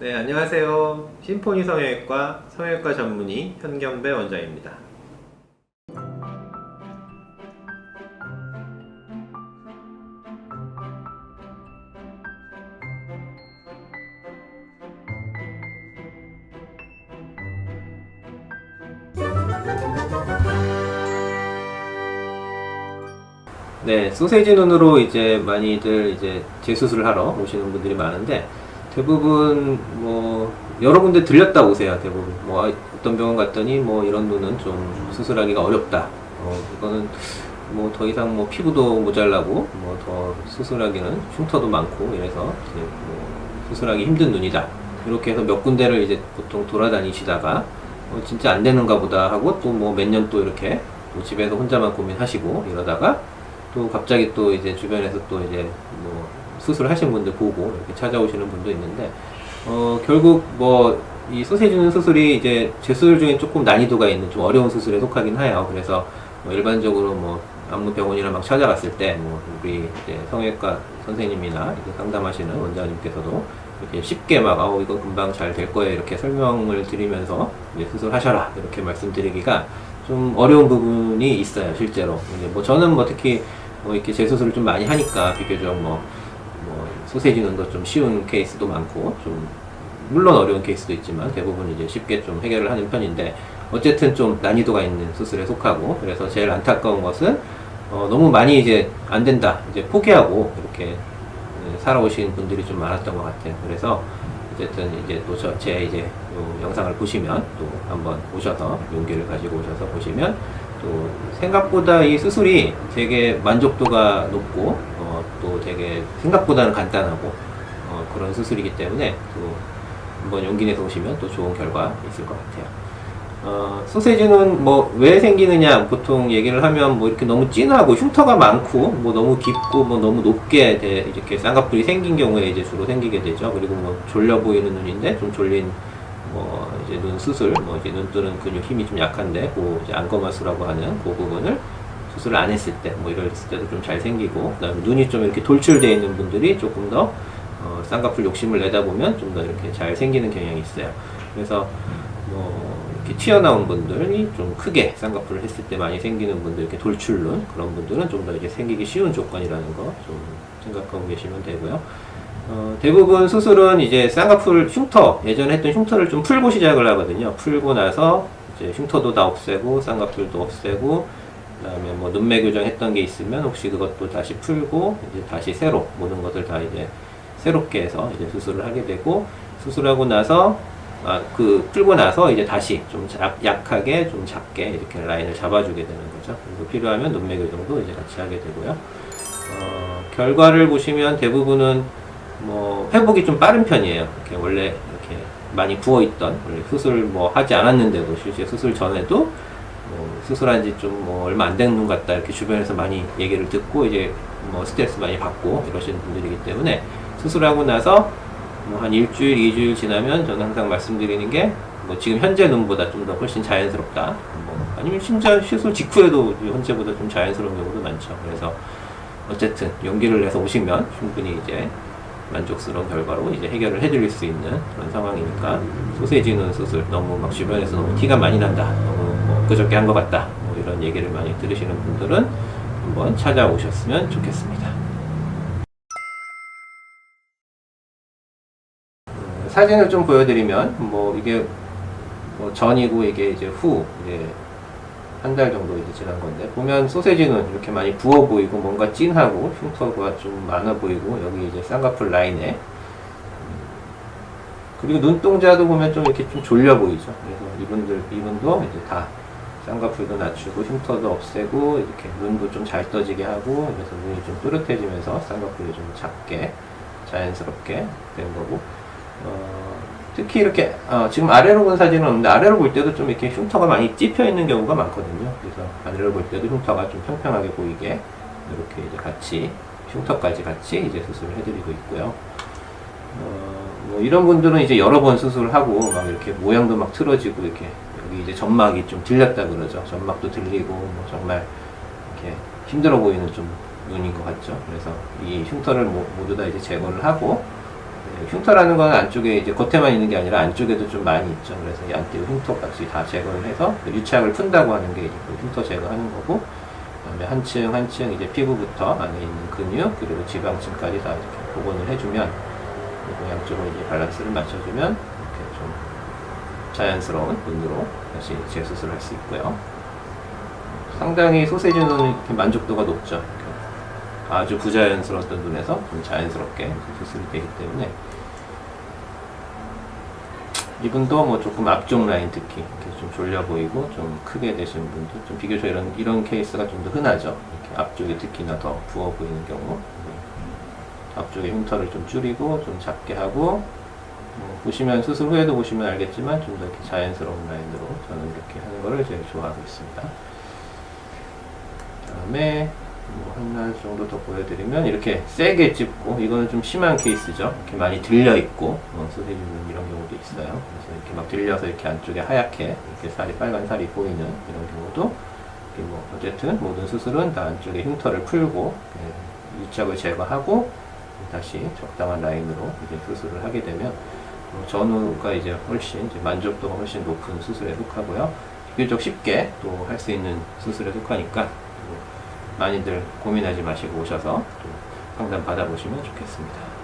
네, 안녕하세요. 심포니 성형외과 성형외과 전문의 현경배 원장입니다. 네, 소세지 눈으로 이제 많이들 이제 재수술을 하러 오시는 분들이 많은데, 대부분 뭐 여러 군데 들렸다 오세요. 대부분 뭐 어떤 병원 갔더니 뭐 이런 눈은 좀 수술하기가 어렵다. 이거는 뭐 더 이상 뭐 피부도 모자라고 뭐 더 수술하기는 흉터도 많고 이래서 이제 뭐 수술하기 힘든 눈이다. 이렇게 해서 몇 군데를 이제 보통 돌아다니시다가 진짜 안 되는가 보다 하고 또 뭐 몇 년 또 이렇게 또 집에서 혼자만 고민하시고 이러다가 또 갑자기 또 이제 주변에서 또 이제 뭐 수술하신 분들 보고 이렇게 찾아오시는 분도 있는데, 결국 뭐 이 소세지눈 수술이 이제 재수술 중에 조금 난이도가 있는 좀 어려운 수술에 속하긴 해요. 그래서 뭐 일반적으로 뭐 안무병원이나 막 찾아갔을 때 뭐 우리 이제 성형외과 선생님이나 이제 상담하시는 원장님께서도 이렇게 쉽게 막 이거 금방 잘 될 거예요 이렇게 설명을 드리면서 이제 수술하셔라 이렇게 말씀드리기가 좀 어려운 부분이 있어요 실제로. 이제 뭐 저는 뭐 특히 뭐 이렇게 재수술을 좀 많이 하니까 비교적 뭐 소세지 눈도 좀 쉬운 케이스도 많고 좀 물론 어려운 케이스도 있지만 대부분 이제 쉽게 좀 해결을 하는 편인데, 어쨌든 좀 난이도가 있는 수술에 속하고, 그래서 제일 안타까운 것은 너무 많이 이제 안 된다 이제 포기하고 이렇게 살아오신 분들이 좀 많았던 것 같아요. 그래서 어쨌든 이제 또 제 이제 요 영상을 보시면 또 한번 오셔서 용기를 가지고 오셔서 보시면 또 생각보다 이 수술이 되게 만족도가 높고 또 되게 생각보다는 간단하고 그런 수술이기 때문에 또 한번 용기 내서 오시면 또 좋은 결과 있을 것 같아요. 소세지는 뭐 왜 생기느냐 보통 얘기를 하면 뭐 이렇게 너무 진하고 흉터가 많고 뭐 너무 깊고 뭐 너무 높게 이렇게 쌍꺼풀이 생긴 경우에 이제 주로 생기게 되죠. 그리고 뭐 졸려 보이는 눈인데 좀 졸린 뭐 이제 눈 수술, 뭐 이제 눈 뜨는 근육 힘이 좀 약한데 그 이제 안검하수라고 하는 그 부분을 수술을 안 했을 때 뭐 이럴 때도 좀 잘 생기고, 그다음에 눈이 좀 이렇게 돌출되어 있는 분들이 조금 더 쌍꺼풀 욕심을 내다 보면 좀 더 이렇게 잘 생기는 경향이 있어요. 그래서 뭐 이렇게 튀어나온 분들이 좀 크게 쌍꺼풀을 했을 때 많이 생기는 분들, 이렇게 돌출눈 그런 분들은 좀 더 이렇게 생기기 쉬운 조건이라는 거 좀 생각하고 계시면 되고요. 대부분 수술은 이제 쌍꺼풀 흉터, 예전에 했던 흉터를 좀 풀고 시작을 하거든요. 풀고 나서 이제 흉터도 다 없애고 쌍꺼풀도 없애고, 그다음에 뭐 눈매 교정했던 게 있으면 혹시 그것도 다시 풀고 이제 다시 새로 모든 것을 다 이제 새롭게 해서 이제 수술을 하게 되고, 수술하고 나서 풀고 나서 이제 다시 좀 약하게 좀 작게 이렇게 라인을 잡아주게 되는 거죠. 그리고 필요하면 눈매 교정도 이제 같이 하게 되고요. 결과를 보시면 대부분은 뭐 회복이 좀 빠른 편이에요. 이렇게 원래 이렇게 많이 부어있던, 원래 수술 뭐 하지 않았는데도 실제 수술 전에도 뭐 수술한 지 좀 뭐 얼마 안 된 눈 같다 이렇게 주변에서 많이 얘기를 듣고 이제 뭐 스트레스 많이 받고 이러시는 분들이기 때문에, 수술하고 나서 뭐 한 일주일, 2주일 지나면 저는 항상 말씀드리는 게 뭐 지금 현재 눈보다 좀 더 훨씬 자연스럽다. 뭐 아니면 진짜 수술 직후에도 현재보다 좀 자연스러운 경우도 많죠. 그래서 어쨌든 용기를 내서 오시면 충분히 이제 만족스러운 결과로 이제 해결을 해드릴 수 있는 그런 상황이니까, 소세지 눈 수술 너무 막 주변에서 너무 티가 많이 난다, 너무 뭐 그저께 한 것 같다, 뭐 이런 얘기를 많이 들으시는 분들은 한번 찾아오셨으면 좋겠습니다. 사진을 좀 보여드리면 뭐 이게 뭐 전이고 이게 이제 후 이제 한 달 정도 이제 지난 건데, 보면 소세지는 이렇게 많이 부어 보이고 뭔가 진하고 흉터가 좀 많아 보이고, 여기 이제 쌍꺼풀 라인에 그리고 눈동자도 보면 좀 이렇게 좀 졸려 보이죠. 그래서 이분도 이제 다 쌍꺼풀도 낮추고 흉터도 없애고 이렇게 눈도 좀 잘 떠지게 하고, 그래서 눈이 좀 또렷해지면서 쌍꺼풀이 좀 작게 자연스럽게 된 거고, 특히 이렇게 지금 아래로 본 사진은 없는데 아래로 볼 때도 좀 이렇게 흉터가 많이 찝혀 있는 경우가 많거든요. 그래서 아래로 볼 때도 흉터가 좀 평평하게 보이게 이렇게 이제 같이 흉터까지 같이 이제 수술을 해드리고 있고요. 뭐 이런 분들은 이제 여러 번 수술을 하고 막 이렇게 모양도 막 틀어지고 이렇게 여기 이제 점막이 좀 들렸다 그러죠. 점막도 들리고 뭐 정말 이렇게 힘들어 보이는 좀 눈인 것 같죠. 그래서 이 흉터를 모두 다 이제 제거를 하고 흉터라는 건 안쪽에 이제 겉에만 있는 게 아니라 안쪽에도 좀 많이 있죠. 그래서 이 안쪽 흉터까지 다 제거를 해서 유착을 푼다고 하는 게 이제 그 흉터 제거하는 거고, 그다음에 한 층 한 층 이제 피부부터 안에 있는 근육 그리고 지방층까지 다 이렇게 복원을 해주면, 그리고 양쪽으로 이제 밸런스를 맞춰주면 이렇게 좀 자연스러운 눈으로 다시 재수술을 할 수 있고요. 상당히 소세지 눈은 이렇게 만족도가 높죠. 아주 부자연스러웠던 눈에서 좀 자연스럽게 수술이 되기 때문에, 이분도 뭐 조금 앞쪽 라인 특히 이렇게 좀 졸려 보이고 좀 크게 되신 분들, 좀 비교적 이런 케이스가 좀 더 흔하죠. 이렇게 앞쪽에 특히나 더 부어 보이는 경우, 앞쪽에 흉터를 좀 줄이고 좀 작게 하고, 보시면 수술 후에도 보시면 알겠지만 좀 더 이렇게 자연스러운 라인으로 저는 이렇게 하는 거를 제일 좋아하고 있습니다. 그다음에 하나 정도 더 보여드리면, 이렇게 세게 찝고, 이거는 좀 심한 케이스죠. 이렇게 많이 들려 있고 소세지 눈 이런 경우도 있어요. 그래서 이렇게 막 들려서 이렇게 안쪽에 하얗게 이렇게 살이, 빨간 살이 보이는 이런 경우도, 뭐 어쨌든 모든 수술은 다 안쪽에 흉터를 풀고 유착을 제거하고 다시 적당한 라인으로 이제 수술을 하게 되면 전후가 이제 훨씬 이제 만족도가 훨씬 높은 수술에 속하고요. 비교적 쉽게 또 할 수 있는 수술에 속하니까 많이들 고민하지 마시고 오셔서 또 상담 받아보시면 좋겠습니다.